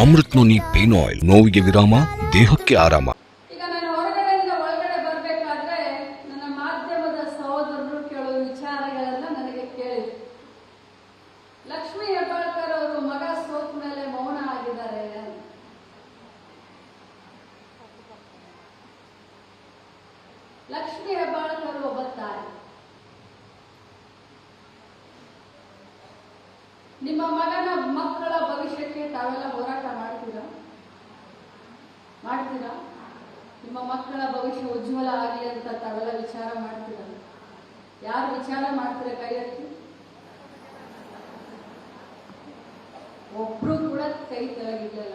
Amrit noni pain oil, ನೋವಿಗೆ ವಿರಾಮ, ದೇಹಕ್ಕೆ ಆರಾಮ. ಈಗ ನಾನು ಹೊರಗಡೆಯಿಂದ ಒಳಗಡೆ ಬರಬೇಕಾದ್ರೆ ನನ್ನ ಮಾಧ್ಯಮದ ಸಹೋದರರು ಕೆಲವು ವಿಚಾರಗಳನ್ನ ನನಗೆ ಕೇಳಿದ್ರು. ಲಕ್ಷ್ಮೀ ಹೆಬ್ಬಾಳ್ಕರ್ ಅವರು ಮಗ ಸೋತ ಮೇಲೆ ಮೌನ ಆಗಿದ್ದಾರೆ. ಲಕ್ಷ್ಮೀ ಹೆಬ್ಬಾಳ್ಕರ್ ಒಬ್ಬ ತಾಯಿ. ನಿಮ್ಮ ಮಗನ ಮಕ್ಕಳ ಭವಿಷ್ಯಕ್ಕೆ ತಾವೆಲ್ಲ ಹೋರಾಟ ಮಾಡ್ತೀರಾ? ನಿಮ್ಮ ಮಕ್ಕಳ ಭವಿಷ್ಯ ಉಜ್ವಲ ಆಗಲಿ ಅಂತ ತಾವೆಲ್ಲ ವಿಚಾರ ಮಾಡ್ತೀರಾ? ಯಾರು ವಿಚಾರ ಮಾಡ್ತೀರಾ? ಕೈ ಎತ್ತಿ. ಒಬ್ರು ಕೂಡ ಕೈ ತೆಳಗಿಲ್ಲ.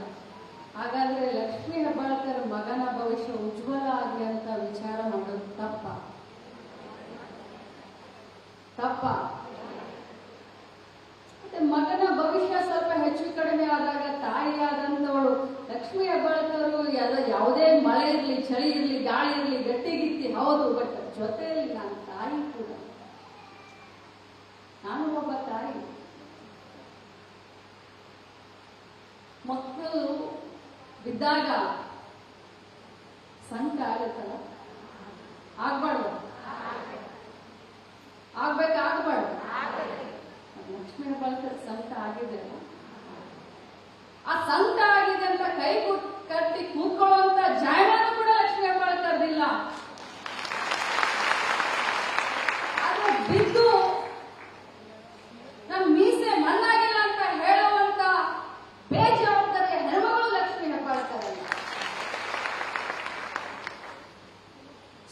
ಹಾಗಾದ್ರೆ ಲಕ್ಷ್ಮೀ ಹೆಬ್ಬಾಳ್ಕರ್ ಮಗನ ಭವಿಷ್ಯ ಉಜ್ವಲ ಆಗಲಿ ಅಂತ ವಿಚಾರ ಮಾಡೋದು ತಪ್ಪ. ಮತ್ತೆ ಮಗನ ಭವಿಷ್ಯ ಸ್ವಲ್ಪ ಹೆಚ್ಚು ಕಡಿಮೆ ಆದಾಗ ತಾಯಿಯಾದಂತವಳು ಲಕ್ಷ್ಮೀ ಹೆಬ್ಬಾಳ್ಕರ್ ಯಾವುದೇ ಮಳೆ ಇರಲಿ, ಚಳಿ ಇರಲಿ, ಗಾಳಿ ಇರಲಿ, ಗಟ್ಟಿಗಿತ್ತಿ ಹೌದು, ಬಟ್ ಜೊತೆಯಲ್ಲಿ ನಾನು ತಾಯಿ ಕೂಡ. ನಾನು ಒಬ್ಬ ತಾಯಿ. ಮಕ್ಕಳು ಬಿದ್ದಾಗ ಸಂಕಟ ಆಗುತ್ತಲ್ಲ, ಆಗ್ಬಾರ್ದು. ಆಗ್ಬಾರ್ದು. ಲಕ್ಷ್ಮೀ ಹೆಬ್ಬಾಳ್ಕರ್ ಸಂಕಟ ಆಗಿದೆ. ಆ ಸಂಕಟ ಆಗಿದೆ ಅಂತ ಕೈ ಕಟ್ಟಿ ಕೂತ್ಕೊಳ್ಳುವಂತ ಜಾಯಮಾನ ಕೂಡ ಲಕ್ಷ್ಮೀ ಹೆಬ್ಬಾಳ್ಕರ್ದಿಲ್ಲ. ಆದ್ರೆ ಬಿದ್ದು ನಮ್ಮ ಮೀಸೆ ಮಣ್ಣಾಗಿಲ್ಲ ಅಂತ ಹೇಳುವಂತ ಬೇಜವಾಬ್ದಾರಿಯ ಹೆಣ್ಮಗಳು ಲಕ್ಷ್ಮೀ ಹೆಬ್ಬಾಳ್ಕರ್ ಅಲ್ಲ.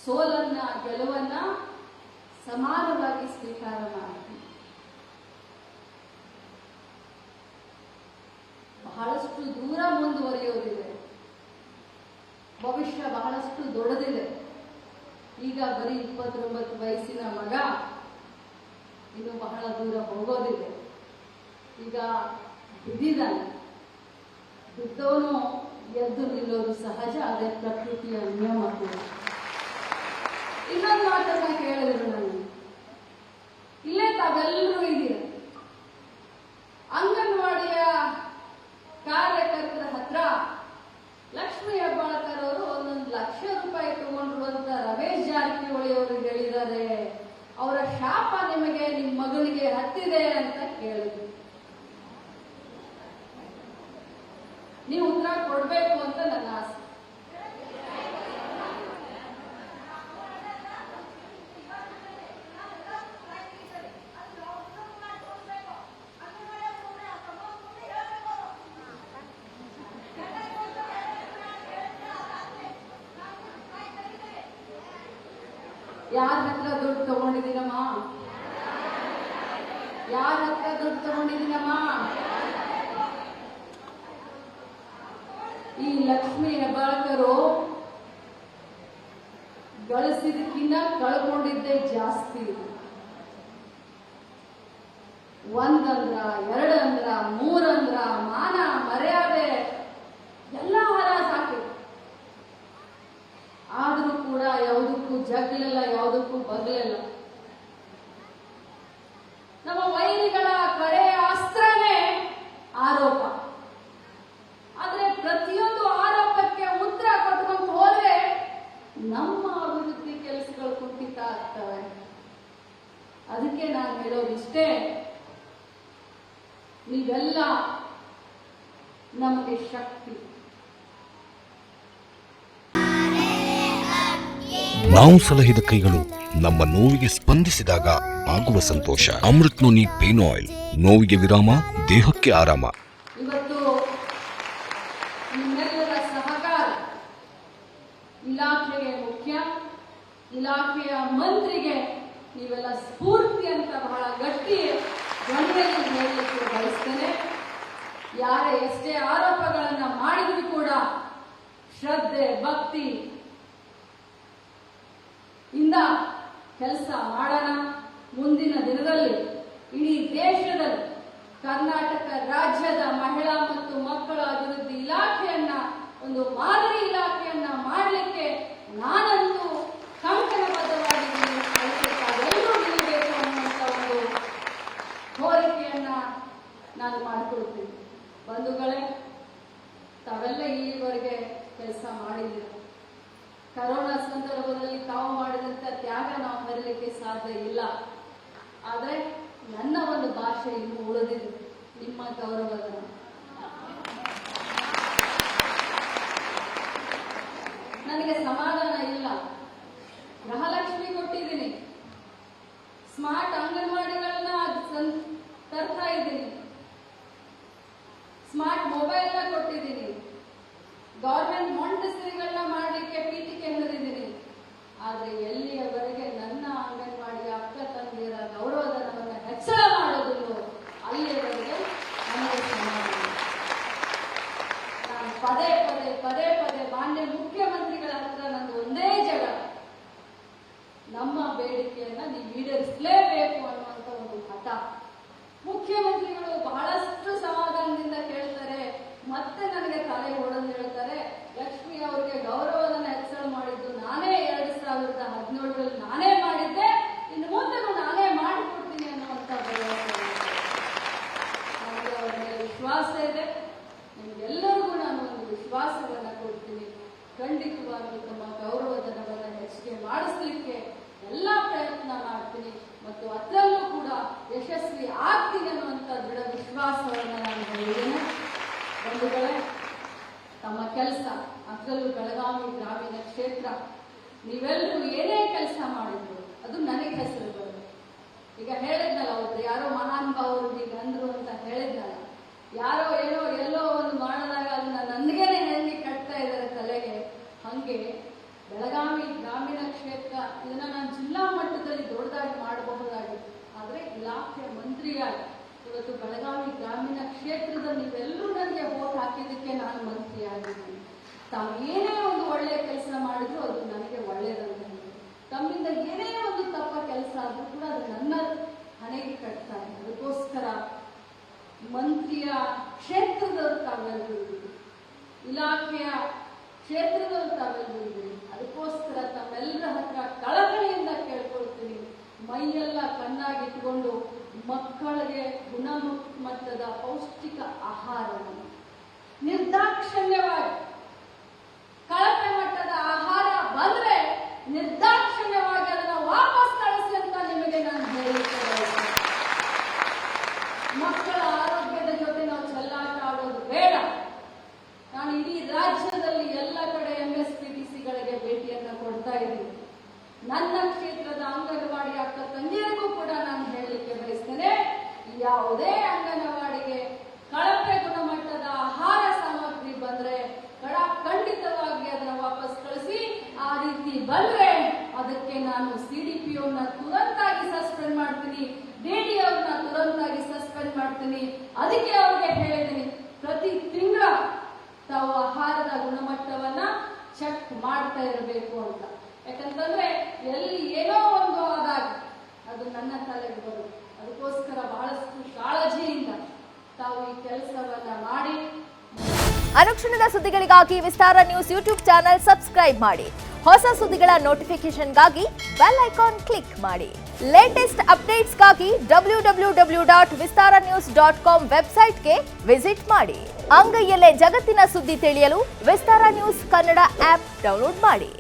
ಸೋಲನ್ನ ಗೆಲುವನ್ನ ಸಮಾನವಾಗಿ ಸ್ವೀಕಾರ ಮಾಡಿ ಬಹಳಷ್ಟು ದೂರ ಮುಂದುವರಿಯೋದಿದೆ. ಭವಿಷ್ಯ ಬಹಳಷ್ಟು ದೊಡ್ಡದಿದೆ. ಈಗ ಬರೀ 29 ವಯಸ್ಸಿನ ಮಗ, ಇನ್ನು ಬಹಳ ದೂರ ಹೋಗೋದಿದೆ. ಈಗ ಬಿದ್ದಿದ್ದಾನೆ. ಬಿದ್ದವನು ಎದ್ದು ನಿಲ್ಲೋದು ಸಹಜ, ಅದೇ ಪ್ರಕೃತಿಯ ನಿಯಮ ಕೂಡ. ಇನ್ನೊಂದು ಮಾತನ್ನ ಕೇಳಿದ್ರು ನನಗೆ. ಇಲ್ಲೇ ತಾವೆಲ್ಲರೂ ಇದ್ದೀರ. ಅಂಗನವಾಡಿಯ ಕಾರ್ಯಕರ್ತರ ಹತ್ರ ಲಕ್ಷ್ಮೀ ಹೆಬ್ಬಾಳ್ಕರ್ ಅವರು 1 ಲಕ್ಷ ರೂಪಾಯಿ ತಗೊಂಡ್ರು ಅಂತ ರಮೇಶ್ ಜಾರಕಿಹೊಳಿ ಅವರು ಹೇಳಿದ್ದಾರೆ. ಅವರ ಶಾಪ ನಿಮಗೆ, ನಿಮ್ಮ ಮಗನಿಗೆ ಹತ್ತಿದೆ ಅಂತ ಕೇಳಿದ್ರು. ನೀವು ಉತ್ತರ ಕೊಡ್ಬೇಕು ಅಂತ ನನ್ನ ಆಸೆ. ಯಾರ ಹತ್ರ ದುಡ್ಡು ತಗೊಂಡಿದ್ದೀನಮ್ಮ? ಈ ಲಕ್ಷ್ಮೀ ಹೆಬ್ಬಾಳ್ಕರ್ ಗಳಿಸಿದಕ್ಕಿಂತ ಕಳ್ಕೊಂಡಿದ್ದೇ ಜಾಸ್ತಿ. 1 ಅಂದ್ರ, 2 ಅಂದ್ರ, 3 ಅಂದ್ರ, ಮಾನ ಮರ್ಯಾದೆ ಎಲ್ಲ ಹರಾಜಾಕಿದೆ. ಆದ್ರೂ ಕೂಡ ಯಾವುದಕ್ಕೂ ಜಗ್ಲಿಲ್ಲ, ಯಾವುದಕ್ಕೂ ಬಗ್ಲಿಲ್ಲ. ನಮ್ಮ ವೈರಿಗಳ ಕಡೆ ಅಸ್ತ್ರನೇ ಆರೋಪ. ಆದ್ರೆ ಪ್ರತಿಯೊಂದು ಆರೋಪಕ್ಕೆ ಉತ್ತರ ಕೊಟ್ಕೊಂಡು ಹೋದ್ರೆ ನಮ್ಮ ಅಭಿವೃದ್ಧಿ ಕೆಲಸಗಳು ಕುಂಠಿತ ಆಗ್ತವೆ. ಅದಕ್ಕೆ ನಾನು ಹೇಳೋದಿಷ್ಟೇ, ನೀವೆಲ್ಲ ನಮಗೆ ಶಕ್ತಿ. ನಾವು ಸಲಹಿದ ಕೈಗಳು ನಮ್ಮ ನೋವಿಗೆ ಸ್ಪಂದಿಸಿದಾಗ ಆಗುವ ಸಂತೋಷ. ಅಮೃತ್ ನೋನಿ ಪೇನ್ ಆಯಿಲ್, ನೋವಿಗೆ ವಿರಾಮ, ದೇಹಕ್ಕೆ ಆರಾಮ. ಇವತ್ತು ನಿಮ್ಮೆಲ್ಲರ ಸಹಕಾರ ಇಲಾಖೆಗೆ ಮುಖ್ಯ. ಇಲಾಖೆಯ ಮಂತ್ರಿಗೆ ನೀವೆಲ್ಲ ಸ್ಫೂರ್ತಿ ಅಂತ ಬಹಳ ಗಟ್ಟಿ ಧ್ವನಿಯಲ್ಲಿ ಹೇಳಲಿಕ್ಕೆ ಬಯಸ್ತೇನೆ. ಯಾರೇ ಎಷ್ಟೇ ಆರೋಪಗಳನ್ನ ಮಾಡಿದ್ರು ಕೂಡ ಶ್ರದ್ಧೆ, ಭಕ್ತಿ ಇಂದ ಕೆಲಸ ಮಾಡೋಣ. ಮುಂದಿನ ದಿನದಲ್ಲಿ ಇಡೀ ದೇಶದಲ್ಲಿ ಕರ್ನಾಟಕ ರಾಜ್ಯದ ಮಹಿಳಾ ಮತ್ತು ಮಕ್ಕಳ ಅಭಿವೃದ್ಧಿ ಇಲಾಖೆಯನ್ನ ಒಂದು ಮಾದರಿ ಇಲಾಖೆಯನ್ನ ಮಾಡಲಿಕ್ಕೆ ನಾನಂತೂ ಕಂಕಣಬದ್ಧವಾಗಿದ್ದೀನಿ. ಎಲ್ಲರೂ ನಿಲ್ಲಬೇಕು ಅನ್ನುವಂಥ ಒಂದು ಕೋರಿಕೆಯನ್ನ ನಾನು ಮಾಡಿಕೊಳ್ತೀನಿ. ಬಂಧುಗಳೇ, ತಾವೆಲ್ಲ ಇಲ್ಲಿವರೆಗೆ ಕೆಲಸ ಮಾಡಿದ್ದೀರ. ಕರೋನಾ ಸಂದರ್ಭದಲ್ಲಿ ತಾವು ಮಾಡಿದಂಥ ತ್ಯಾಗ ನಾವು ಮರೆಯಲಿಕ್ಕೆ ಸಾಧ್ಯ ಇಲ್ಲ. ಆದರೆ ನನ್ನ ಒಂದು ಭಾಷೆ ಇನ್ನು ಉಳಿದಿದೆ, ನಿಮ್ಮ ಗೌರವದ. ನನಗೆ ಸಮಾಧಾನ ಇಲ್ಲ. ಗೃಹಲಕ್ಷ್ಮಿ ಕೊಟ್ಟಿದ್ದೀನಿ, ಸ್ಮಾರ್ಟ್ ಅಂಗನವಾಡಿಗಳನ್ನ ತರ್ತಾ ಇದ್ದೀನಿ, ಸ್ಮಾರ್ಟ್ ಮೊಬೈಲ್ನ ಕೊಟ್ಟಿದ್ದೀನಿ, ಗೌರ್ಮೆಂಟ್ ಮಾಂಟೆಸರಿಗಳನ್ನ ಮಾಡಲಿಕ್ಕೆ ಪೀಠಿಕೆ ಹಿಡಿದಿದ್ದೀನಿ. ಆದರೆ ಎಲ್ಲಿಯವರೆಗೆ ನನ್ನ ಅಂಗನವಾಡಿಯ ಅಕ್ಕ ತಂಗಿಯರ ಗೌರವಧನವನ್ನು ಹೆಚ್ಚಳ ಮಾಡೋದಿಲ್ಲೋ ಅಲ್ಲಿಯವರೆಗೆ ನನಗೆ ಸಮಾಧಾನ. ನಾನು ಪದೇ ಪದೇ ಪದೇ ಪದೇ ಮಾನ್ಯ ಮುಖ್ಯಮಂತ್ರಿಗಳ ಹತ್ರ ನಂದು ಒಂದೇ ಜಗಳ, ನಮ್ಮ ಬೇಡಿಕೆಯನ್ನ ನೀವು ಈಡೇರಿಸಲೇಬೇಕು ಅನ್ನುವಂಥ ಒಂದು ಹಠ. ಮುಖ್ಯಮಂತ್ರಿಗಳು ಬಹಳಷ್ಟು ಸಮಾಧಾನದಿಂದ ಕೇಳ್ತಾರೆ, ಮತ್ತೆ ನನಗೆ ತಲೆ ಹೊಡೆದು ಹೇಳ್ತಾರೆ, ಲಕ್ಷ್ಮಿ ಅವರಿಗೆ ಗೌರವಧನ ಹೆಚ್ಚಳ ಮಾಡಿದ್ದು ನಾನೇ 2017ರಲ್ಲಿ ನಾನೇ ಮಾಡಿದ್ದೆ, ಇನ್ನು ಮುಂದೆನೂ ನಾನೇ ಮಾಡಿಕೊಡ್ತೀನಿ ಅನ್ನುವಂಥ ನನಗೆ ಅವರ ಮೇಲೆ ವಿಶ್ವಾಸ ಇದೆ. ನಿಮ್ಗೆಲ್ಲರಿಗೂ ನಾನು ಒಂದು ವಿಶ್ವಾಸವನ್ನ ಕೊಡ್ತೀನಿ. ಖಂಡಿತವಾಗಿ ತಮ್ಮ ಗೌರವಧನವನ್ನು ಹೆಚ್ಚಿಗೆ ಮಾಡಿಸ್ಲಿಕ್ಕೆ ಎಲ್ಲ ಪ್ರಯತ್ನ ಮಾಡ್ತೀನಿ ಮತ್ತು ಅದರಲ್ಲೂ ಕೂಡ ಯಶಸ್ವಿ ಆಗ್ತೀನಿ ಅನ್ನುವಂಥ ದೃಢ ವಿಶ್ವಾಸವನ್ನು ನಾನು ಹೇಳಿದ್ದೇನೆ. ಬಂಧುಗಳೇ, ತಮ್ಮ ಕೆಲಸ, ಅದರಲ್ಲೂ ಬೆಳಗಾವಿ ಗ್ರಾಮೀಣ ಕ್ಷೇತ್ರ, ನೀವೆಲ್ಲರೂ ಏನೇ ಕೆಲಸ ಮಾಡಿದ್ರು ಅದು ನನಗೆ ಹೆಸರು ಬರುತ್ತೆ. ಈಗ ಹೇಳಿದ್ನಲ್ಲ, ಅವ್ರು ಯಾರೋ ಮಹಾನ್ ಭಾವರು ಹೀಗೆ ಅಂದ್ರು ಅಂತ ಹೇಳಿದ್ನಲ್ಲ, ಯಾರೋ ಏನೋ ಎಲ್ಲೋ ಒಂದು ಮಾಡಿದಾಗ ಅದನ್ನ ನನಗೇನೆ ಹೆಂಗೆ ಕಟ್ತಾ ಇದ್ದಾರೆ ತಲೆಗೆ. ಹಂಗೆ ಬೆಳಗಾವಿ ಗ್ರಾಮೀಣ ಕ್ಷೇತ್ರ ಇದನ್ನ ನಾನು ಜಿಲ್ಲಾ ಮಟ್ಟದಲ್ಲಿ ದೊಡ್ಡದಾಗಿ ಮಾಡಬಹುದಾಗಿತ್ತು. ಆದರೆ ಇಲಾಖೆ ಮಂತ್ರಿಯಾಗಿ ಇವತ್ತು ಬೆಳಗಾವಿ ಗ್ರಾಮೀಣ ಕ್ಷೇತ್ರದ ನೀವೆಲ್ಲರೂ ನನಗೆ ವೋಟ್ ಹಾಕಿದ್ದಕ್ಕೆ ನಾನು ಮಂತ್ರಿಯಾಗಿದ್ದೀನಿ. ತಾವು ಏನೇ ಒಂದು ಒಳ್ಳೆಯ ಕೆಲಸ ಮಾಡಿದ್ರು ಅದು ನನಗೆ ಒಳ್ಳೆಯದಂತ ಹೇಳಿ, ತಮ್ಮಿಂದ ಏನೇ ಒಂದು ತಪ್ಪ ಕೆಲಸ ಆದ್ರೂ ಕೂಡ ಅದು ನನ್ನ ಹಣೆಗೆ ಕಟ್ತಾರೆ. ಅದಕ್ಕೋಸ್ಕರ ಮಂತ್ರಿಯ ಕ್ಷೇತ್ರದವರು ತಾವೆಲ್ಲರೂ ಇದ್ದೀರಿ, ಇಲಾಖೆಯ ಕ್ಷೇತ್ರದವರು ತಾವೆಲ್ಲರೂ ಇದ್ದೀರಿ. ಅದಕ್ಕೋಸ್ಕರ ತಮ್ಮೆಲ್ಲರ ಹತ್ರ ಕಳಕಳಿಯಿಂದ ಕೇಳ್ಕೊಳ್ತೀನಿ, ಮೈಯೆಲ್ಲ ಕಣ್ಣಾಗಿಟ್ಕೊಂಡು ಮಕ್ಕಳಿಗೆ ಗುಣಮಟ್ಟದ ಪೌಷ್ಟಿಕ ಆಹಾರವನ್ನು ನಿರ್ದಾಕ್ಷಣ್ಯವಾಗಿ, ಕಳಪೆ ಮಟ್ಟದ ಆಹಾರ ಬಂದ್ರೆ ನಿರ್ದಾಕ್ಷಣ್ಯವಾಗಿ ಅದನ್ನು ವಾಪಸ್ ಕಳಿಸಿ ಅಂತ ನಿಮಗೆ ನಾನು ಹೇಳಿದ್ದೇನೆ. ಮಕ್ಕಳ ಆರೋಗ್ಯದ ಜೊತೆ ನಾವು ಚೆಲ್ಲಾಟ ಆಡೋದು ಬೇಡ. ನಾನು ಇಡೀ ರಾಜ್ಯದಲ್ಲಿ ಎಲ್ಲ ಕಡೆ MSPTCಗಳಿಗೆ ಭೇಟಿಯನ್ನ ಕೊಡ್ತಾ ಇದ್ದೀನಿ. ನನ್ನ ಕ್ಷೇತ್ರದ ಅಂಗನವಾಡಿ ಅಕ್ಕ ತಂಗಿಯರಿಗೂ ಕೂಡ ನಾನು ಹೇಳಲಿಕ್ಕೆ ಬಯಸ್ತೇನೆ, ಯಾವುದೇ ಅಂಗನವಾಡಿಗೆ ಕಳಪೆ ಗುಣಮಟ್ಟದ ಆಹಾರ ಸಾಮಗ್ರಿ ಬಂದ್ರೆ ಖಂಡಿತವಾಗಿ ಅದನ್ನ ವಾಪಸ್ ಕಳಿಸಿ. ಆ ರೀತಿ ಬಂದ್ರೆ ಅದಕ್ಕೆ ನಾನು CDPOನ ತುರಂತಾಗಿ ಸಸ್ಪೆಂಡ್ ಮಾಡ್ತೀನಿ, DD ಅವ್ರನ್ನ ತುರಂತಾಗಿ ಸಸ್ಪೆಂಡ್ ಮಾಡ್ತೀನಿ. ಅದಕ್ಕೆ ಅವ್ರಿಗೆ ಹೇಳಿದ್ದೀನಿ, ಪ್ರತಿ ತಿಂಗಳ ತಾವು ಆಹಾರದ ಗುಣಮಟ್ಟವನ್ನ ಚೆಕ್ ಮಾಡ್ತಾ ಇರಬೇಕು ಅಂತ. ಯಾಕಂತಂದ್ರೆ ಎಲ್ಲಿ ಏನೋ ಒಂದು ಆದಾಗ ಅದು ನನ್ನ ತಲೆಗೆ ಬರುತ್ತೆ. ಅದಕ್ಕೋಸ್ಕರ ಬಹಳಷ್ಟು ಕಾಳಜಿಯಿಂದ ತಾವು ಈ ಕೆಲಸವನ್ನ ಮಾಡಿ. ಅನುಕ್ಷಣದ ಸುದ್ದಿಗಳಿಗಾಗಿ ವಿಸ್ತಾರ ನ್ಯೂಸ್ ಯೂಟ್ಯೂಬ್ ಚಾನೆಲ್ ಸಬ್ಸ್ಕ್ರೈಬ್ ಮಾಡಿ. ಹೊಸ ಸುದ್ದಿಗಳ ನೋಟಿಫಿಕೇಶನ್ಗಾಗಿ ಬೆಲ್ ಐಕಾನ್ ಕ್ಲಿಕ್ ಮಾಡಿ. ಲೇಟೆಸ್ಟ್ ಅಪ್ಡೇಟ್ಸ್ಗಾಗಿ www.vistaranews.com ವೆಬ್ಸೈಟ್ಗೆ ವಿಸಿಟ್ ಮಾಡಿ. ಅಂಗೈಯಲ್ಲೇ ಜಗತ್ತಿನ ಸುದ್ದಿ ತಿಳಿಯಲು ವಿಸ್ತಾರ ನ್ಯೂಸ್ ಕನ್ನಡ ಆಪ್ ಡೌನ್ಲೋಡ್ ಮಾಡಿ.